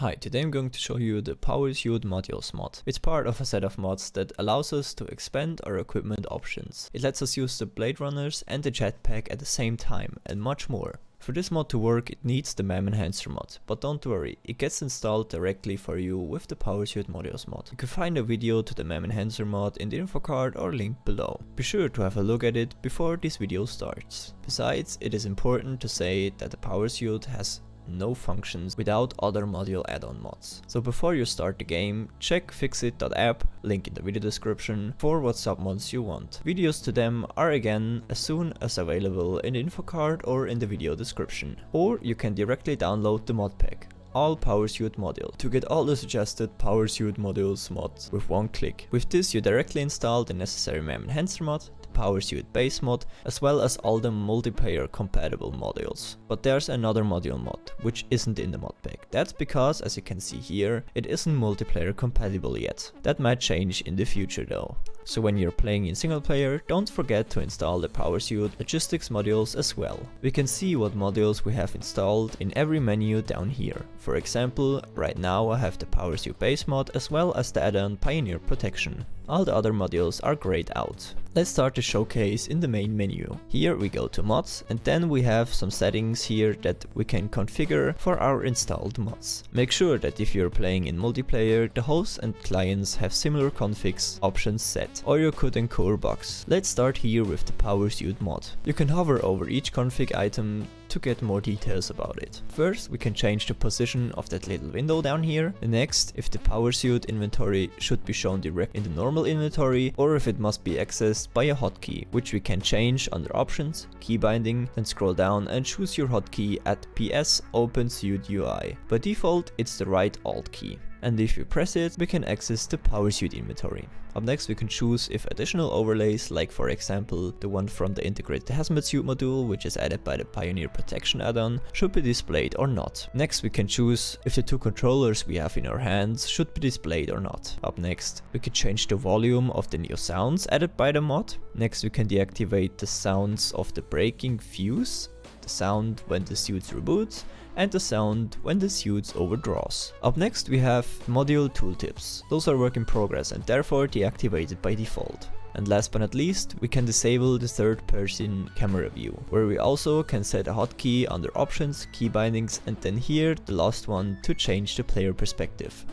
Hi, today I'm going to show you the PowerSuit modules mod. It's part of a set of mods that allows us to expand our equipment options. It lets us use the blade runners and the jetpack at the same time and much more. For this mod to work, it needs the MEM enhancer mod, but don't worry, it gets installed directly for you with the PowerSuit modules mod. You can find a video to the MEM enhancer mod in the info card or link below. Be sure to have a look at it before this video starts. Besides, it is important to say that the PowerSuit has no functions without other module add-on mods. So before you start the game, check ficsit.app, link in the video description, for what submods you want. Videos to them are again as soon as available in the info card or in the video description. Or you can directly download the mod pack, all PowerSuit module, to get all the suggested PowerSuit modules mods with one click. With this you directly install the necessary MEM enhancer mod, PowerSuit base mod, as well as all the multiplayer compatible modules. But there's another module mod, which isn't in the mod pack. That's because, as you can see here, it isn't multiplayer compatible yet. That might change in the future though. So when you're playing in single player, don't forget to install the PowerSuit logistics modules as well. We can see what modules we have installed in every menu down here. For example, right now I have the PowerSuit base mod as well as the add-on Pioneer Protection. All the other modules are grayed out. Let's start the showcase in the main menu. Here we go to mods, and then we have some settings here that we can configure for our installed mods. Make sure that if you're playing in multiplayer, the hosts and clients have similar configs options set, or you could encore box. Let's start here with the PowerSuit mod. You can hover over each config item to get more details about it. First, we can change the position of that little window down here. Next, if the PowerSuit inventory should be shown direct in the normal inventory, or if it must be accessed by a hotkey, which we can change under options, key binding, then scroll down and choose your hotkey at PS Open Suit UI. By default, it's the right Alt key. And if we press it, we can access the PowerSuit inventory. Up next, we can choose if additional overlays, like for example the one from the integrated hazmat suit module, which is added by the Pioneer Protection add-on, should be displayed or not. Next, we can choose if the two controllers we have in our hands should be displayed or not. Up next, we can change the volume of the new sounds added by the mod. Next, we can deactivate the sounds of the breaking fuse, the sound when the suit reboots, and the sound when the suit overdraws. Up next we have module tooltips. Those are work in progress and therefore deactivated by default. And last but not least, we can disable the third person camera view, where we also can set a hotkey under options, key bindings, and then here the last one to change the player perspective.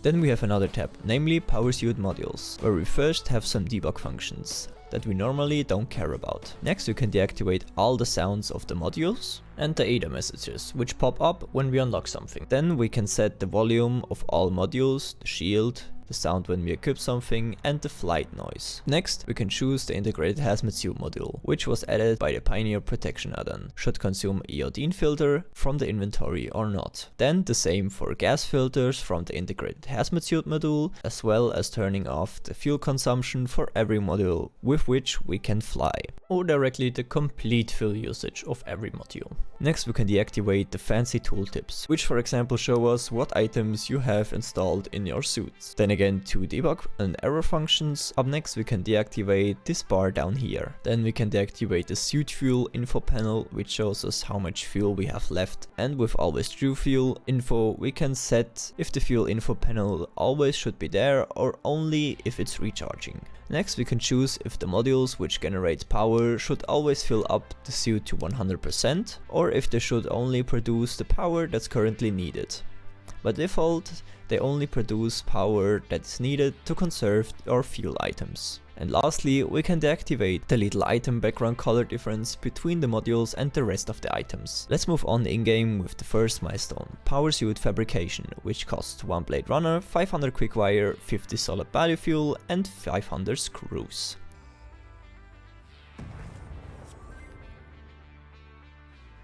Then we have another tab, namely PowerSuit modules, where we first have some debug functions that we normally don't care about. Next, we can deactivate all the sounds of the modules and the ADA messages, which pop up when we unlock something. Then we can set the volume of all modules, the shield, the sound when we equip something, and the flight noise. Next, we can choose the integrated hazmat suit module, which was added by the Pioneer Protection add-on. Should consume iodine filter from the inventory or not. Then the same for gas filters from the integrated hazmat suit module, as well as turning off the fuel consumption for every module with which we can fly, or directly the complete fuel usage of every module. Next, we can deactivate the fancy tooltips, which for example show us what items you have installed in your suits. Then again, to debug and error functions. Up next, we can deactivate this bar down here. Then we can deactivate the suit fuel info panel, which shows us how much fuel we have left. And with always true fuel info, we can set if the fuel info panel always should be there or only if it's recharging. Next, we can choose if the modules which generate power should always fill up the suit to 100%, or if they should only produce the power that's currently needed. By default, they only produce power that is needed to conserve our fuel items. And lastly, we can deactivate the little item background color difference between the modules and the rest of the items. Let's move on in-game with the first milestone, PowerSuit Fabrication, which costs 1 blade runner, 500 quick-wire, 50 solid body fuel, and 500 screws.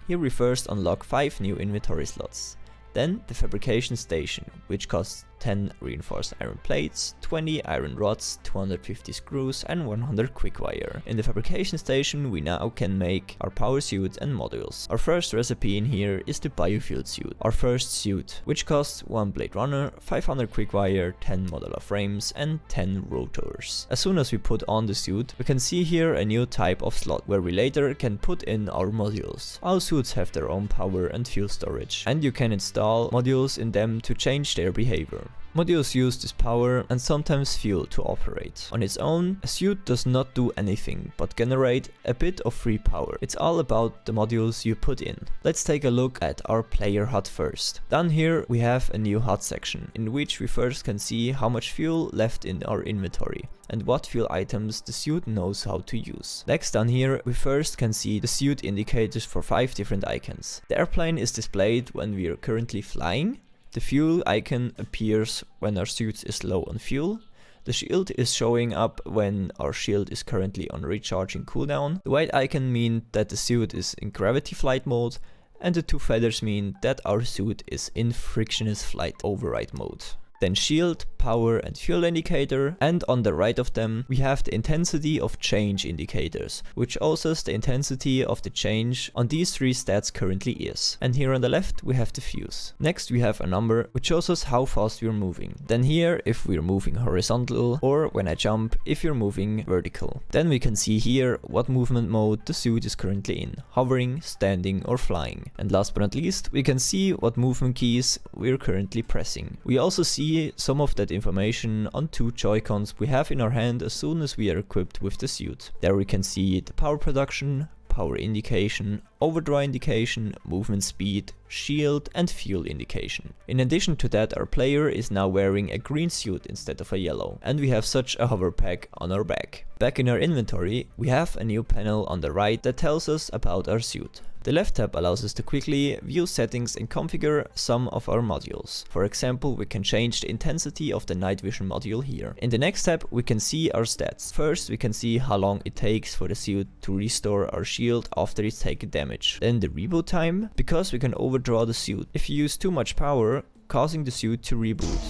Here we first unlock 5 new inventory slots. Then the fabrication station, which costs 10 reinforced iron plates, 20 iron rods, 250 screws and 100 quick-wire. In the fabrication station we now can make our power suit and modules. Our first recipe in here is the biofuel suit, our first suit, which costs 1 blade runner, 500 quick-wire, 10 modular frames and 10 rotors. As soon as we put on the suit, we can see here a new type of slot where we later can put in our modules. All suits have their own power and fuel storage, and you can install modules in them to change their behavior. Modules use this power and sometimes fuel to operate. On its own, a suit does not do anything but generate a bit of free power. It's all about the modules you put in. Let's take a look at our player HUD first. Down here we have a new HUD section, in which we first can see how much fuel left in our inventory and what fuel items the suit knows how to use. Next down here we first can see the suit indicators for 5 different icons. The airplane is displayed when we are currently flying. The fuel icon appears when our suit is low on fuel. The shield is showing up when our shield is currently on recharging cooldown. The white icon means that the suit is in gravity flight mode, and the 2 feathers mean that our suit is in frictionless flight override mode. Then shield, power and fuel indicator, and on the right of them we have the intensity of change indicators, which also the intensity of the change on these 3 stats currently is. And here on the left we have the fuse. Next we have a number which shows us how fast we are moving. Then here if we are moving horizontal, or when I jump if you're moving vertical. Then we can see here what movement mode the suit is currently in, hovering, standing or flying. And last but not least we can see what movement keys we're currently pressing. We also see some of that information on 2 Joy-Cons we have in our hand as soon as we are equipped with the suit. There we can see the power production, power indication, overdraw indication, movement speed, shield and fuel indication. In addition to that, our player is now wearing a green suit instead of a yellow, and we have such a hover pack on our back. Back in our inventory we have a new panel on the right that tells us about our suit. The left tab allows us to quickly view settings and configure some of our modules. For example, we can change the intensity of the night vision module here. In the next tab we can see our stats. First we can see how long it takes for the suit to restore our shield after it's taken damage. Then the reboot time, because we can overdraw the suit if you use too much power, causing the suit to reboot.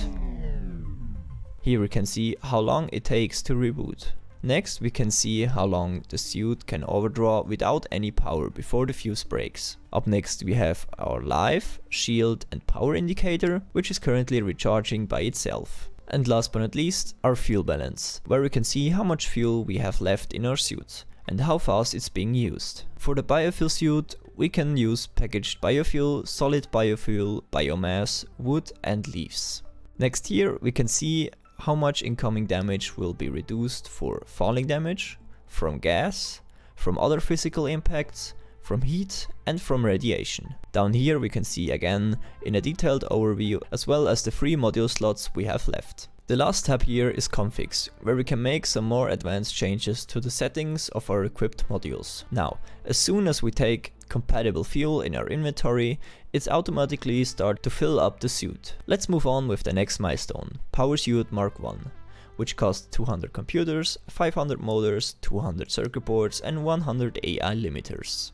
Here we can see how long it takes to reboot. Next we can see how long the suit can overdraw without any power before the fuse breaks. Up next we have our life, shield and power indicator, which is currently recharging by itself. And last but not least, our fuel balance, where we can see how much fuel we have left in our suit and how fast it's being used. For the biofuel suit we can use packaged biofuel, solid biofuel, biomass, wood and leaves. Next here we can see how much incoming damage will be reduced for falling damage, from gas, from other physical impacts, from heat and from radiation. Down here we can see again in a detailed overview as well as the 3 module slots we have left. The last tab here is configs, where we can make some more advanced changes to the settings of our equipped modules. Now, as soon as we take compatible fuel in our inventory, it's automatically start to fill up the suit. Let's move on with the next milestone, PowerSuit Mark 1, which costs 200 computers, 500 motors, 200 circuit boards and 100 AI limiters.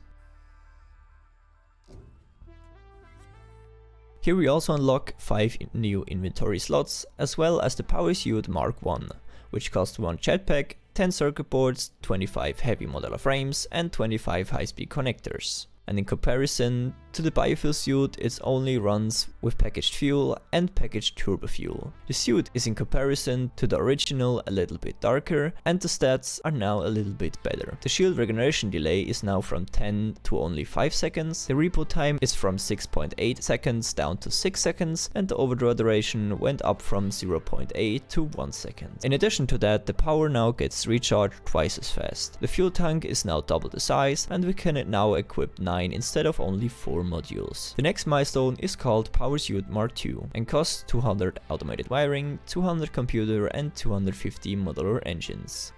Here we also unlock 5 new inventory slots, as well as the PowerSuit Mark 1, which costs 1 jetpack, 10 circuit boards, 25 heavy modular frames and 25 high-speed connectors. And in comparison to the biofuel suit, it only runs with packaged fuel and packaged turbo fuel. The suit is in comparison to the original a little bit darker, and the stats are now a little bit better. The shield regeneration delay is now from 10 to only 5 seconds, the reboot time is from 6.8 seconds down to 6 seconds, and the overdraw duration went up from 0.8 to 1 second. In addition to that, the power now gets recharged twice as fast. The fuel tank is now double the size, and we can now equip 9 instead of only 4 modules. The next milestone is called PowerSuit Mark II and costs 200 automated wiring, 200 computer and 250 modular engines.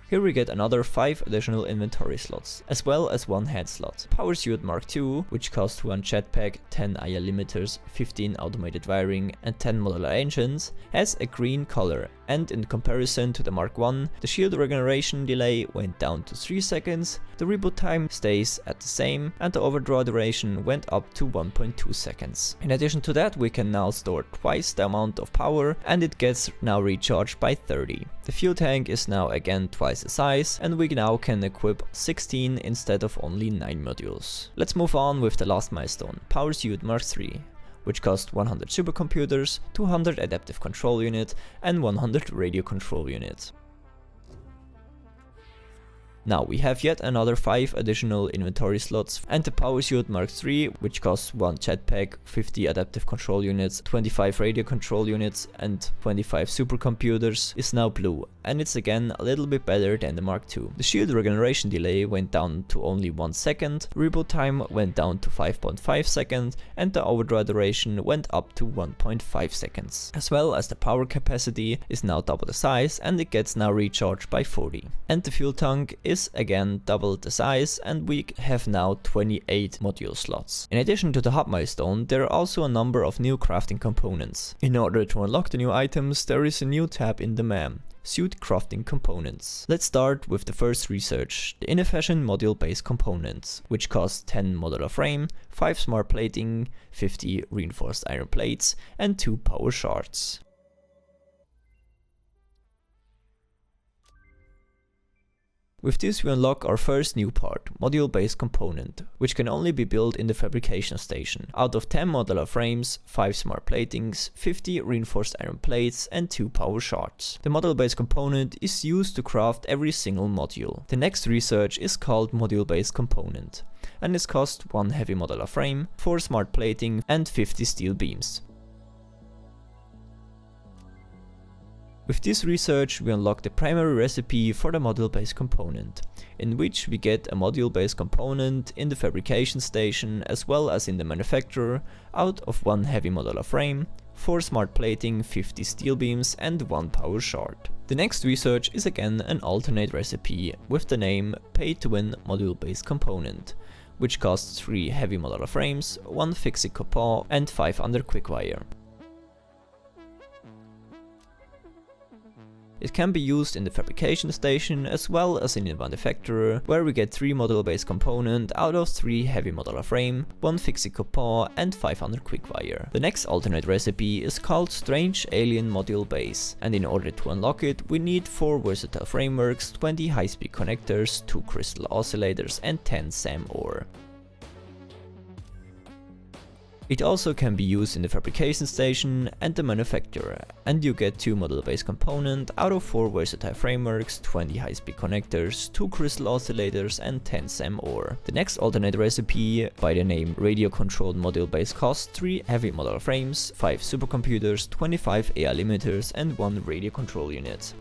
Here we get another 5 additional inventory slots, as well as 1 head slot. PowerSuit Mark II, which costs 1 jetpack, 10 IA limiters, 15 automated wiring and 10 modular engines, has a green color and in comparison to the Mark I, the shield regeneration delay went down to 3 seconds, the reboot time stays at the same, and the overdraw duration went up to 1.2 seconds. In addition to that, we can now store twice the amount of power, and it gets now recharged by 30. The fuel tank is now again twice the size, and we now can equip 16 instead of only 9 modules. Let's move on with the last milestone, PowerSuit Mark III, which cost 100 supercomputers, 200 adaptive control units, and 100 radio control units. Now we have yet another 5 additional inventory slots, and the PowerSuit Mark III, which costs 1 jetpack, 50 adaptive control units, 25 radio control units, and 25 supercomputers, is now blue, and it's again a little bit better than the Mark II. The shield regeneration delay went down to only 1 second, reboot time went down to 5.5 seconds, and the overdraw duration went up to 1.5 seconds. As well as the power capacity is now double the size, and it gets now recharged by 40. And the fuel tank is again double the size, and we have now 28 module slots. In addition to the hub milestone, there are also a number of new crafting components. In order to unlock the new items, there is a new tab in the menu, Suit Crafting Components. Let's start with the first research, the inefficient module based components, which cost 10 modular frame, 5 smart plating, 50 reinforced iron plates, and 2 power shards. With this we unlock our first new part, module based component, which can only be built in the fabrication station. Out of 10 modular frames, 5 smart platings, 50 reinforced iron plates, and 2 power shards. The module based component is used to craft every single module. The next research is called module based component, and this costs 1 heavy modular frame, 4 smart plating, and 50 steel beams. With this research we unlock the primary recipe for the module-based component, in which we get a module-based component in the fabrication station as well as in the manufacturer, out of 1 heavy modular frame, 4 smart plating, 50 steel beams, and 1 power shard. The next research is again an alternate recipe with the name Pay to Win module-based component, which costs 3 heavy modular frames, 1 ficsit coupon, and 5 under quickwire. It can be used in the fabrication station as well as in the manufacturer, where we get 3 module based component out of 3 heavy modular frame, 1 ficsit coupon, and 500 quickwire. The next alternate recipe is called Strange Alien Module Base, and in order to unlock it we need 4 versatile frameworks, 20 high-speed connectors, 2 crystal oscillators, and 10 SAM ore. It also can be used in the fabrication station and the manufacturer, and you get 2 module based components out of 4 versatile frameworks, 20 high-speed connectors, 2 crystal oscillators, and 10 SAM ore. The next alternate recipe, by the name Radio Controlled Module Base, costs 3 heavy modular frames, 5 supercomputers, 25 AI limiters, and 1 radio control unit.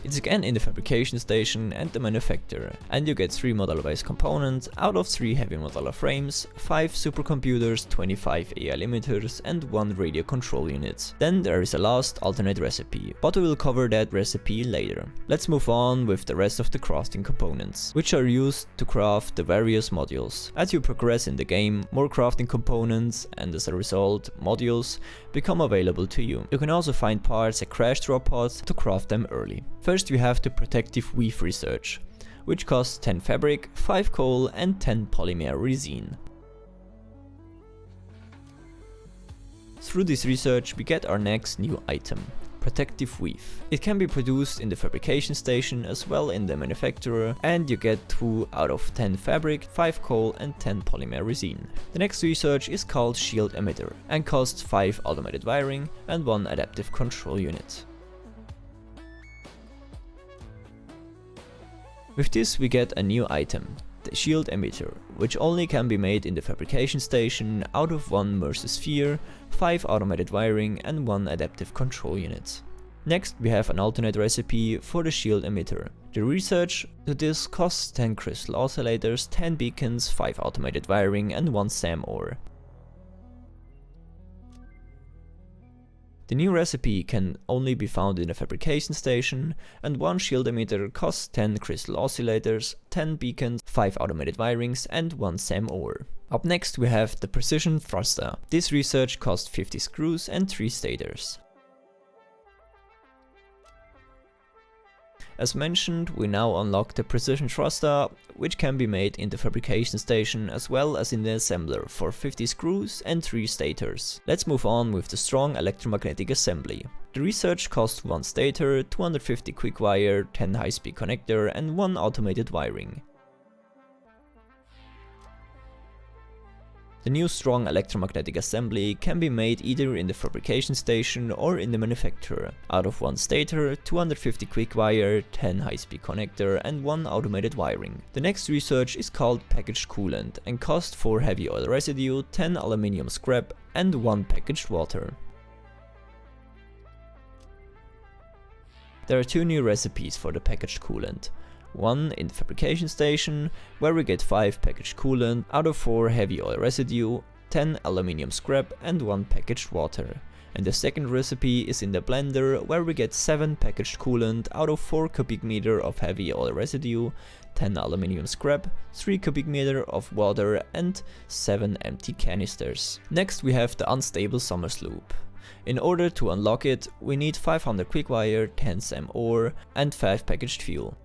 It's again in the fabrication station and the manufacturer, and you get 3 modular based components out of 3 heavy modular frames, 5 supercomputers, 25 AI limiters, and 1 radio control unit. Then there is a last alternate recipe, but we will cover that recipe later. Let's move on with the rest of the crafting components, which are used to craft the various modules. As you progress in the game, more crafting components and as a result modules become available to you. You can also find parts at crash drop pods to craft them early. First we have the protective weave research, which costs 10 fabric, 5 coal, and 10 polymer resin. Through this research we get our next new item, protective weave. It can be produced in the fabrication station as well in the manufacturer, and you get 2 out of 10 fabric, 5 coal, and 10 polymer resin. The next research is called shield emitter and costs 5 automated wiring and 1 adaptive control unit. With this we get a new item, the shield emitter, which only can be made in the fabrication station out of 1 Mercer sphere, 5 automated wiring, and 1 adaptive control unit. Next we have an alternate recipe for the shield emitter. The research to this costs 10 crystal oscillators, 10 beacons, 5 automated wiring, and 1 SAM ore. The new recipe can only be found in a fabrication station, and 1 shield emitter costs 10 crystal oscillators, 10 beacons, 5 automated wirings, and 1 SAM ore. Up next we have the precision thruster. This research cost 50 screws and 3 stators. As mentioned, we now unlock the precision thruster, which can be made in the fabrication station as well as in the assembler for 50 screws and 3 stators. Let's move on with the strong electromagnetic assembly. The research cost 1 stator, 250 quick wire, 10 high-speed connector and 1 automated wiring. The new strong electromagnetic assembly can be made either in the fabrication station or in the manufacturer, out of 1 stator, 250 quick wire, 10 high-speed connector and 1 automated wiring. The next research is called packaged coolant and cost 4 heavy oil residue, 10 aluminium scrap and 1 packaged water. There are 2 new recipes for the packaged coolant. One in the fabrication station, where we get 5 packaged coolant out of 4 heavy oil residue, 10 aluminium scrap and 1 packaged water. And the second recipe is in the blender, where we get 7 packaged coolant out of 4 cubic meter of heavy oil residue, 10 aluminium scrap, 3 cubic meter of water and 7 empty canisters. Next we have the unstable Somersloops. In order to unlock it, we need 500 quick wire, 10 SEM ore and 5 packaged fuel.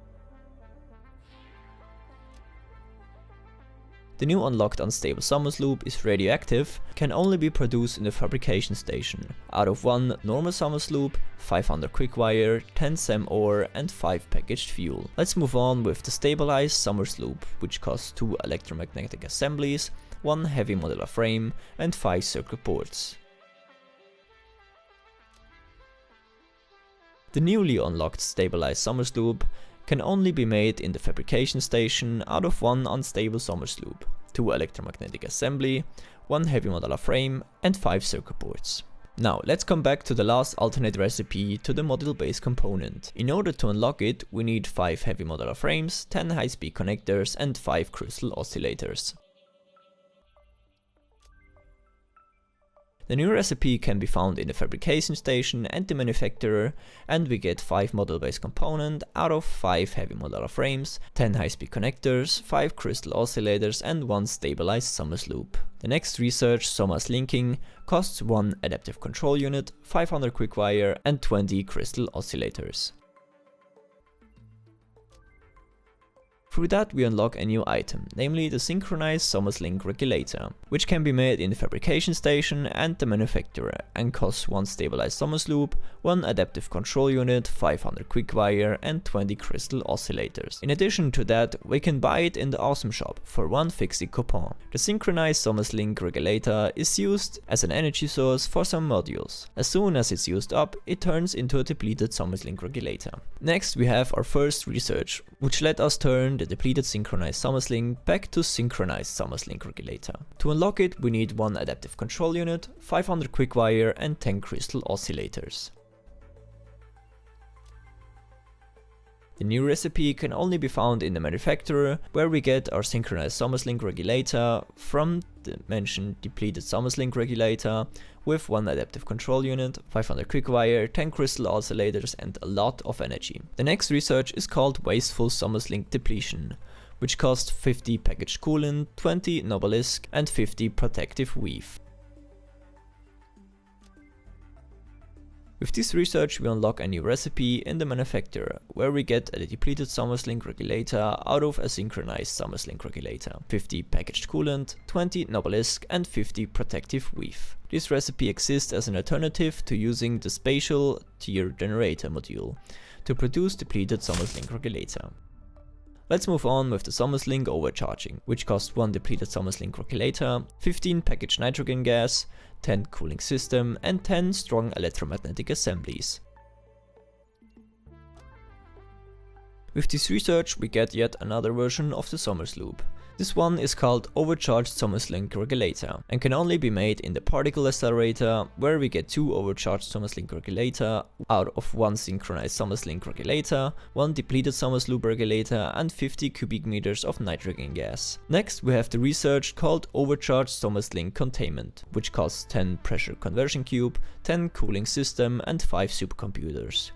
The new unlocked unstable Somersloops is radioactive, can only be produced in the fabrication station, out of 1 normal Somersloops, 500 quick wire, 10 SEM ore and 5 packaged fuel. Let's move on with the stabilized Somersloops, which costs 2 electromagnetic assemblies, 1 heavy modular frame and 5 circuit boards. The newly unlocked stabilized Somersloops can only be made in the fabrication station out of 1 unstable Somersloops, 2 electromagnetic assembly, 1 heavy modular frame and 5 circuit boards. Now let's come back to the last alternate recipe to the module based component. In order to unlock it, we need 5 heavy modular frames, 10 high speed connectors and 5 crystal oscillators. The new recipe can be found in the fabrication station and the manufacturer, and we get 5 module based components out of 5 heavy modular frames, 10 high speed connectors, 5 crystal oscillators and 1 stabilized Somersloops. The next research, Somer's linking, costs 1 adaptive control unit, 500 quick wire and 20 crystal oscillators. Through that we unlock a new item, namely the synchronized Somer's link regulator, which can be made in the fabrication station and the manufacturer and costs 1 stabilized Somersloops, 1 adaptive control unit, 500 quick wire and 20 crystal oscillators. In addition to that, we can buy it in the Awesome shop for 1 ficsit coupon. The synchronized Somer's link regulator is used as an energy source for some modules. As soon as it's used up, it turns into a depleted Somer's link regulator. Next we have our first research, which let us turn the depleted synchronized Somer's link back to synchronized Somer's link regulator. To unlock it, we need 1 adaptive control unit, 500 quick wire and 10 crystal oscillators. The new recipe can only be found in the manufacturer, where we get our synchronized Somer's link regulator from the mentioned depleted Somer's link regulator with 1 adaptive control unit, 500 quick wire, 10 crystal oscillators and a lot of energy. The next research is called wasteful Somer's link depletion, which costs 50 packaged coolant, 20 Nobelisk and 50 protective weave. With this research we unlock a new recipe in the manufacturer, where we get a depleted Somer's link regulator out of a synchronized Somer's link regulator, 50 packaged coolant, 20 Nobelisk and 50 protective weave. This recipe exists as an alternative to using the spatial tier generator module to produce depleted Somer's link regulator. Let's move on with the Somer's link overcharging, which costs 1 depleted Somer's link regulator, 15 packaged nitrogen gas, 10 cooling system and 10 strong electromagnetic assemblies. With this research we get yet another version of the Somersloops. This one is called Overcharged Somer's link regulator and can only be made in the particle accelerator, where we get 2 overcharged Somer's link regulator out of 1 synchronized Somer's link regulator, 1 depleted Somersloops regulator and 50 cubic meters of nitrogen gas. Next we have the research called Overcharged Somer's link containment, which costs 10 pressure conversion cube, 10 cooling system and 5 supercomputers.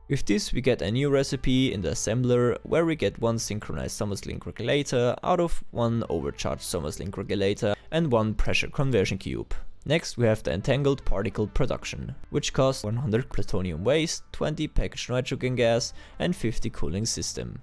With this we get a new recipe in the assembler where we get one synchronized SummerSlink regulator out of one overcharged SummerSlink regulator and one pressure conversion cube. Next we have the entangled particle production, which costs 100 plutonium waste, 20 packaged nitrogen gas and 50 cooling system.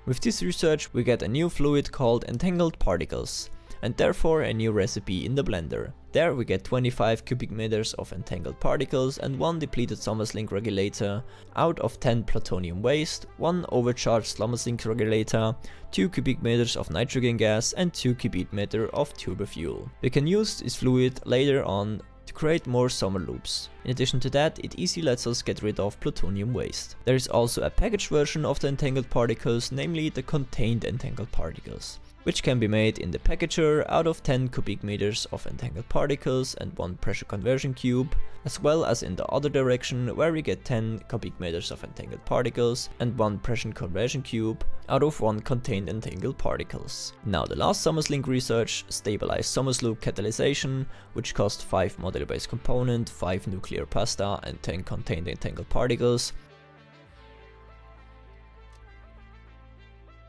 With this research we get a new fluid called entangled particles, and therefore a new recipe in the blender. There we get 25 cubic meters of entangled particles and one depleted SummerSlink regulator out of 10 plutonium waste, one overcharged SummerSlink regulator, 2 cubic meters of nitrogen gas and 2 cubic meters of turbo fuel. We can use this fluid later on to create more Somersloops. In addition to that, it easily lets us get rid of plutonium waste. There is also a packaged version of the entangled particles, namely the contained entangled particles, which can be made in the packager out of 10 cubic meters of entangled particles and one pressure conversion cube, as well as in the other direction where we get 10 cubic meters of entangled particles and one pressure conversion cube out of one contained entangled particles. Now the last SummerSlink research, stabilized Somersloop catalyzation, which cost 5 modular based component, 5 nuclear pasta and 10 contained entangled particles.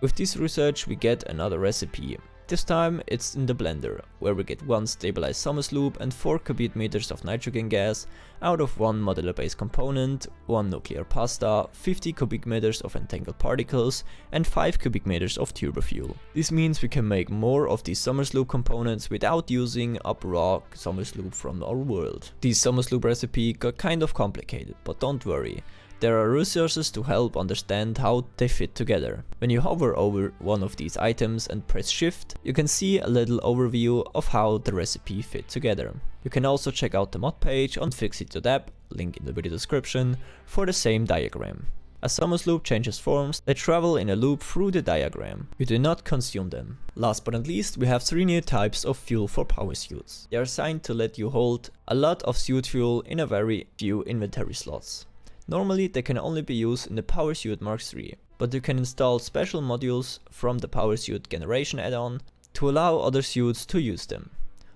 With this research we get another recipe. This time it's in the blender, where we get one stabilized Somersloop and 4 cubic meters of nitrogen gas out of one modular based component, 1 nuclear pasta, 50 cubic meters of entangled particles and 5 cubic meters of turbo fuel. This means we can make more of these Somersloop components without using up raw Somersloop from our world. This Somersloop recipe got kind of complicated, but don't worry. There are resources to help understand how they fit together. When you hover over one of these items and press shift, you can see a little overview of how the recipe fit together. You can also check out the mod page on ficsit.app, link in the video description, for the same diagram. As Somersloop changes forms, they travel in a loop through the diagram. You do not consume them. Last but not least, we have 3 new types of fuel for PowerSuits. They are designed to let you hold a lot of suit fuel in a very few inventory slots. Normally they can only be used in the PowerSuit Mark III, but you can install special modules from the PowerSuit Generation add-on to allow other suits to use them.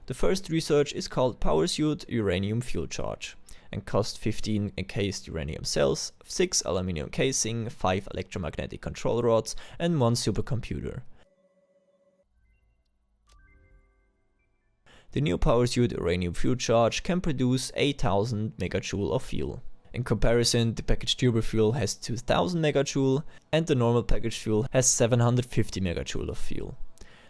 The first research is called PowerSuit Uranium Fuel Charge and costs 15 encased uranium cells, 6 aluminum casing, 5 electromagnetic control rods and 1 supercomputer. The new PowerSuit Uranium Fuel Charge can produce 8000 megajoule of fuel. In comparison, the packaged turbo fuel has 2000 megajoule and the normal packaged fuel has 750 megajoule of fuel.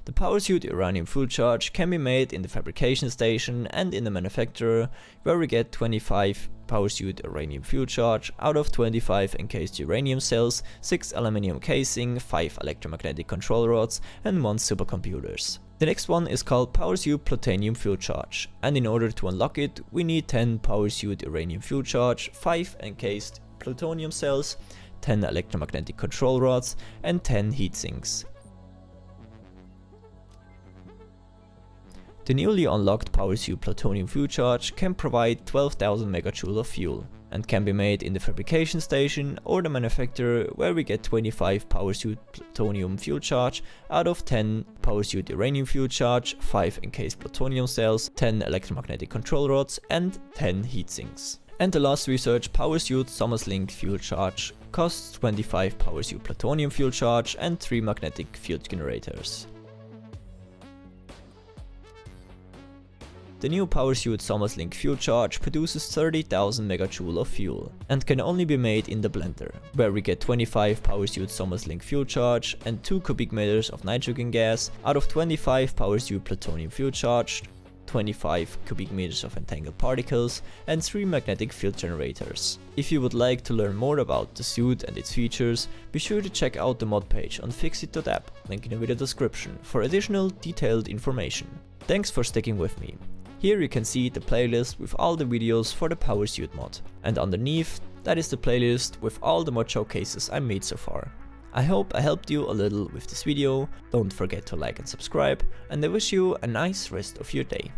The PowerSuit Uranium Fuel Charge can be made in the fabrication station and in the manufacturer, where we get 25 PowerSuit Uranium Fuel Charge out of 25 encased uranium cells, 6 aluminum casing, 5 electromagnetic control rods and 1 supercomputers. The next one is called PowerSuit Plutonium Fuel Charge, and in order to unlock it we need 10 PowerSuit Uranium Fuel Charge, 5 encased plutonium cells, 10 electromagnetic control rods and 10 heat sinks. The newly unlocked PowerSuit Plutonium Fuel Charge can provide 12,000 megajoule of fuel and can be made in the fabrication station or the manufacturer, where we get 25 PowerSuit Plutonium Fuel Charge out of 10 PowerSuit Uranium Fuel Charge, 5 encased plutonium cells, 10 electromagnetic control rods and 10 heat sinks. And the last research, PowerSuit SummerSlink Fuel Charge, costs 25 PowerSuit Plutonium Fuel Charge and 3 magnetic field generators. The new PowerSuit SummerSlink Fuel Charge produces 30,000 megajoule of fuel and can only be made in the blender, where we get 25 PowerSuit SummerSlink Fuel Charge and 2 cubic meters of nitrogen gas out of 25 PowerSuit Plutonium Fuel Charge, 25 cubic meters of entangled particles and 3 magnetic field generators. If you would like to learn more about the suit and its features, be sure to check out the mod page on ficsit.app, link in the video description, for additional detailed information. Thanks for sticking with me. Here you can see the playlist with all the videos for the PowerSuit mod, and underneath that is the playlist with all the mod showcases I made so far. I hope I helped you a little with this video, don't forget to like and subscribe, and I wish you a nice rest of your day.